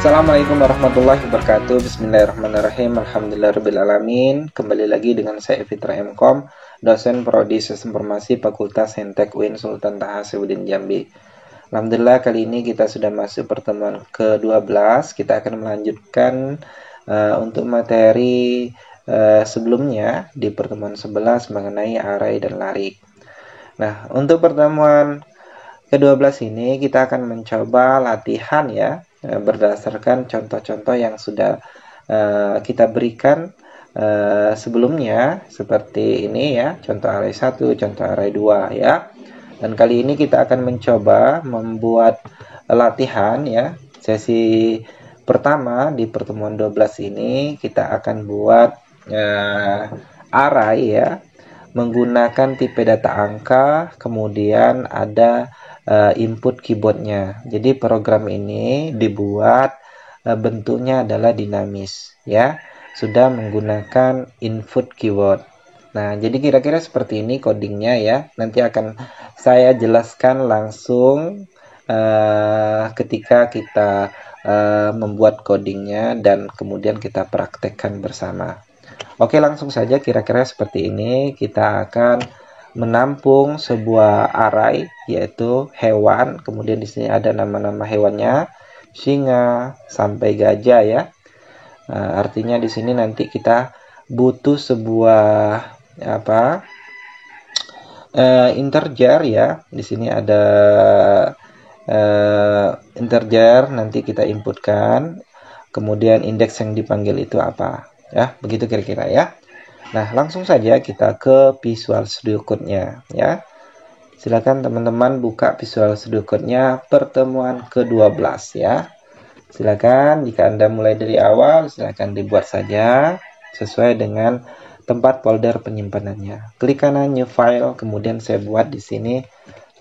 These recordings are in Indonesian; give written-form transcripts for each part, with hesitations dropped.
Assalamualaikum warahmatullahi wabarakatuh. Bismillahirrahmanirrahim. Alhamdulillahirrabbilalamin. Kembali lagi dengan saya Fitra Mkom, dosen Prodi Sistem Informasi Fakultas Saintek UIN Sultan Taha Hasanuddin Jambi. Alhamdulillah kali ini kita sudah masuk pertemuan ke-12. Kita akan melanjutkan untuk materi sebelumnya di pertemuan 11 mengenai array dan lari. Nah, untuk pertemuan ke-12 ini kita akan mencoba latihan ya, berdasarkan contoh-contoh yang sudah kita berikan sebelumnya, seperti ini ya, contoh array 1, contoh array 2 ya. Dan kali ini kita akan mencoba membuat latihan ya. Sesi pertama di pertemuan 12 ini kita akan buat array ya, menggunakan tipe data angka, kemudian ada input keyboardnya. Jadi program ini dibuat bentuknya adalah dinamis ya, sudah menggunakan input keyword. Nah, jadi kira-kira seperti ini codingnya ya. Nanti akan saya jelaskan langsung ketika kita membuat codingnya dan kemudian kita praktekkan bersama. Oke, langsung saja. Kira-kira seperti ini kita akan menampung sebuah array yaitu hewan, kemudian di sini ada nama-nama hewannya, singa sampai gajah ya. Artinya di sini nanti kita butuh sebuah integer ya. Di sini ada integer, nanti kita inputkan, kemudian indeks yang dipanggil itu apa ya, begitu kira-kira ya. Nah, langsung saja kita ke Visual Studio Code-nya ya. Silakan teman-teman buka Visual Studio Code-nya pertemuan ke-12 ya. Silakan, jika Anda mulai dari awal, silakan dibuat saja sesuai dengan tempat folder penyimpanannya. Klik kanan New File, kemudian saya buat di sini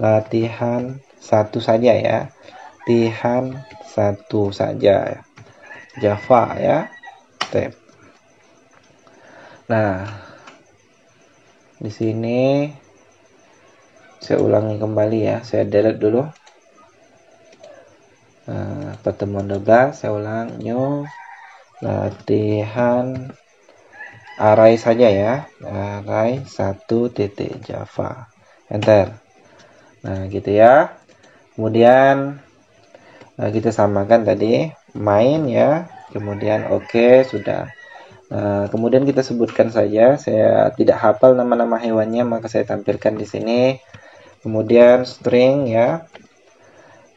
latihan 1 saja ya. Latihan 1 saja. Java ya. Tab. Nah, di sini saya ulangi kembali ya. Saya delete dulu. Pertemuan 12 saya ulang, new latihan array saja ya. Array 1 Java. Enter. Nah, gitu ya. Kemudian kita samakan tadi main ya. Kemudian oke, sudah. Kemudian kita sebutkan saja, saya tidak hafal nama-nama hewannya, maka saya tampilkan di sini. Kemudian string ya.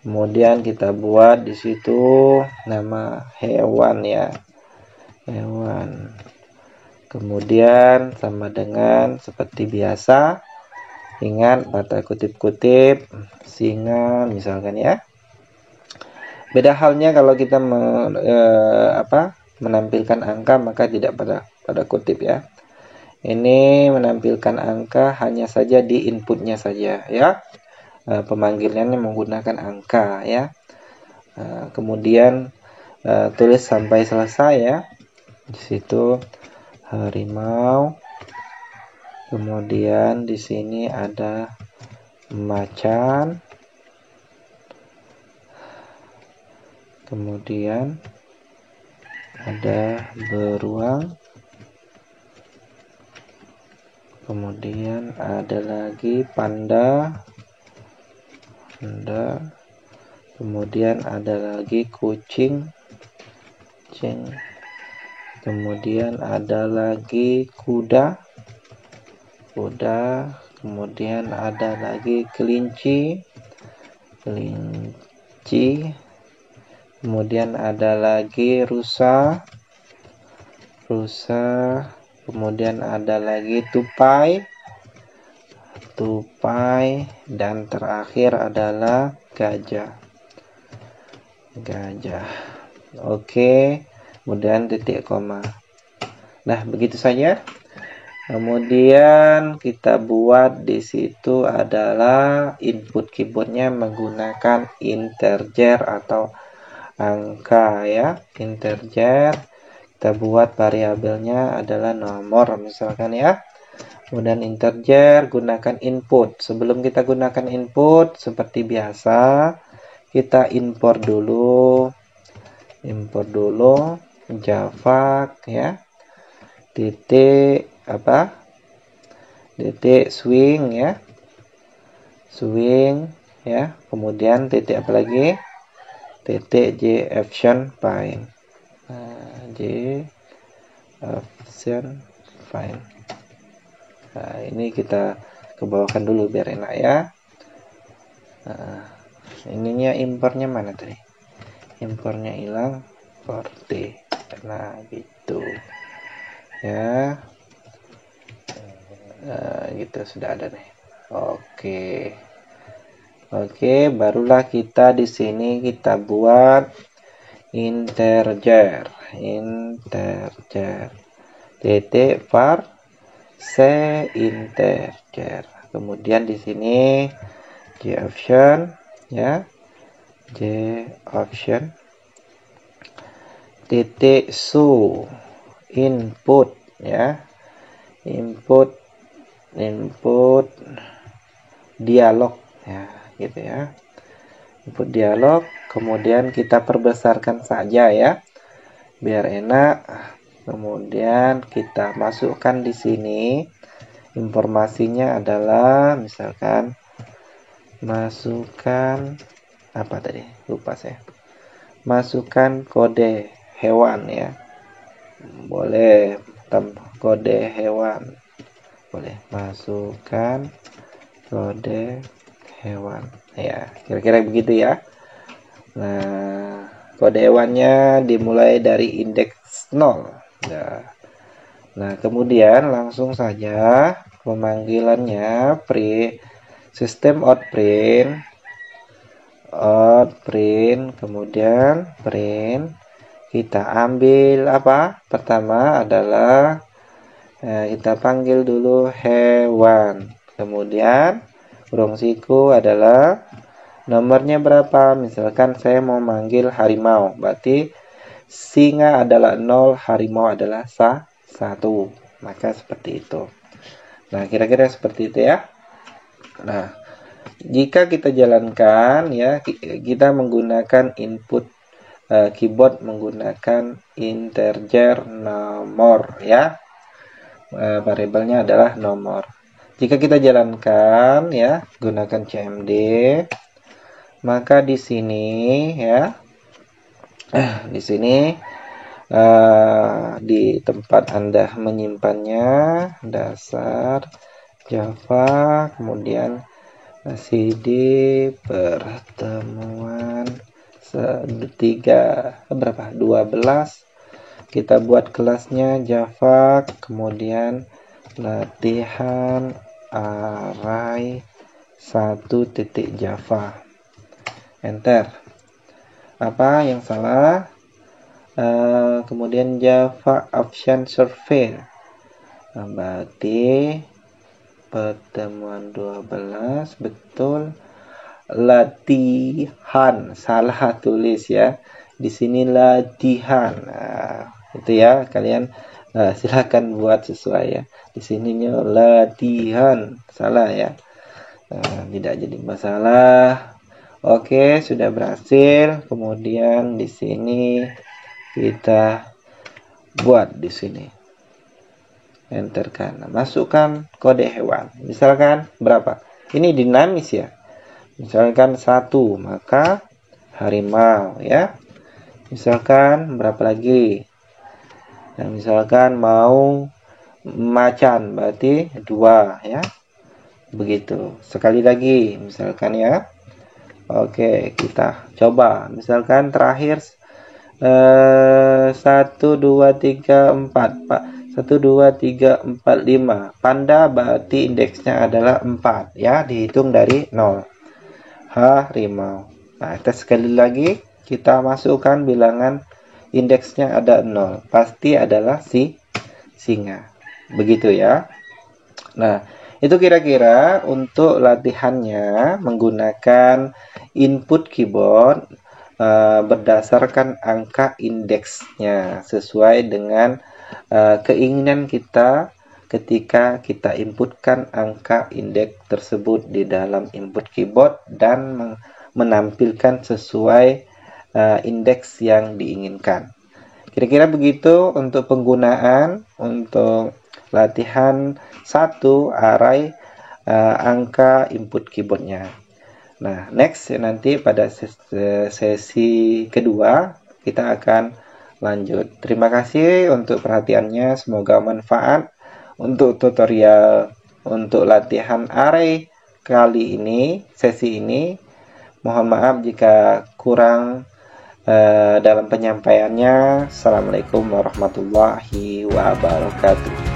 Kemudian kita buat di situ nama hewan ya. Hewan. Kemudian sama dengan seperti biasa. Ingat kata kutip-kutip singa misalkan ya. Beda halnya kalau kita menampilkan angka, maka tidak pada kutip ya. Ini menampilkan angka hanya saja di inputnya saja ya. Pemanggilannya menggunakan angka ya. Kemudian tulis sampai selesai ya. Di situ harimau. Kemudian di sini ada macan. Kemudian ada beruang, kemudian ada lagi panda, kemudian ada lagi kucing, kemudian ada lagi kuda, kemudian ada lagi kelinci, kemudian ada lagi rusa, kemudian ada lagi tupai, dan terakhir adalah gajah. Oke, kemudian titik koma. Nah, begitu saja. Kemudian kita buat di situ adalah input keyboardnya menggunakan integer atau angka ya. Integer, kita buat variabelnya adalah nomor misalkan ya. Kemudian integer, gunakan input. Sebelum kita gunakan input, seperti biasa kita import dulu import dulu Java ya, titik apa, titik swing ya, swing ya, kemudian titik apa lagi, titik j option find. J option find. Nah, ini kita kebawahkan dulu biar enak ya. Nah, ininya impornya mana tadi, impornya hilang, forte. Nah gitu ya. Gitu sudah ada nih. Oke, barulah kita di sini kita buat integer titik var c integer. Kemudian di sini j option ya, j option titik show input ya, input dialog ya, gitu ya, input dialog. Kemudian kita perbesarkan saja ya biar enak. Kemudian kita masukkan di sini informasinya adalah misalkan masukkan apa tadi, lupa saya, masukkan kode hewan ya, boleh kode hewan, boleh masukkan kode hewan ya, kira-kira begitu ya. Nah, kode hewannya dimulai dari indeks 0 ya. Nah, kemudian langsung saja pemanggilannya system out print, kemudian print, kita ambil apa, pertama adalah kita panggil dulu hewan, kemudian burung siku adalah nomornya berapa, misalkan saya mau manggil harimau, berarti singa adalah 0, harimau adalah 1, maka seperti itu. Nah, kira-kira seperti itu ya. Nah, jika kita jalankan ya, kita menggunakan input keyboard menggunakan integer nomor ya, variabelnya adalah nomor. Jika kita jalankan ya, gunakan cmd, maka di sini ya, di sini di tempat Anda menyimpannya dasar Java, kemudian cd pertemuan 12, kita buat kelasnya Java, kemudian latihan array 1.java, enter. Apa yang salah? Kemudian Java option survey, berarti pertemuan 12 betul, latihan salah tulis ya, di sini latihan. Nah, itu ya, kalian silakan buat sesuai ya, di sininya latihan salah ya, tidak jadi masalah. Oke, sudah berhasil. Kemudian di sini kita buat di sini, enterkan, masukkan kode hewan, misalkan berapa, ini dinamis ya, misalkan 1, maka harimau ya, misalkan berapa lagi, nah, misalkan mau macan berarti 2 ya, begitu. Sekali lagi misalkan ya. Oke, kita coba misalkan terakhir 1 2 3 4 Pak, 1 2 3 4 5, panda berarti indeksnya adalah 4 ya, dihitung dari 0, harimau. Nah, kita sekali lagi kita masukkan bilangan indeksnya ada 0, pasti adalah singa, begitu ya. Nah, itu kira-kira untuk latihannya menggunakan input keyboard berdasarkan angka indeksnya sesuai dengan keinginan kita ketika kita inputkan angka indeks tersebut di dalam input keyboard dan menampilkan sesuai indeks yang diinginkan. Kira-kira begitu untuk penggunaan untuk latihan 1 array angka input keyboardnya. Nah, next nanti pada sesi kedua kita akan lanjut. Terima kasih untuk perhatiannya, semoga manfaat untuk tutorial untuk latihan array kali ini, sesi ini. Mohon maaf jika kurang dalam penyampaiannya. Assalamualaikum warahmatullahi wabarakatuh.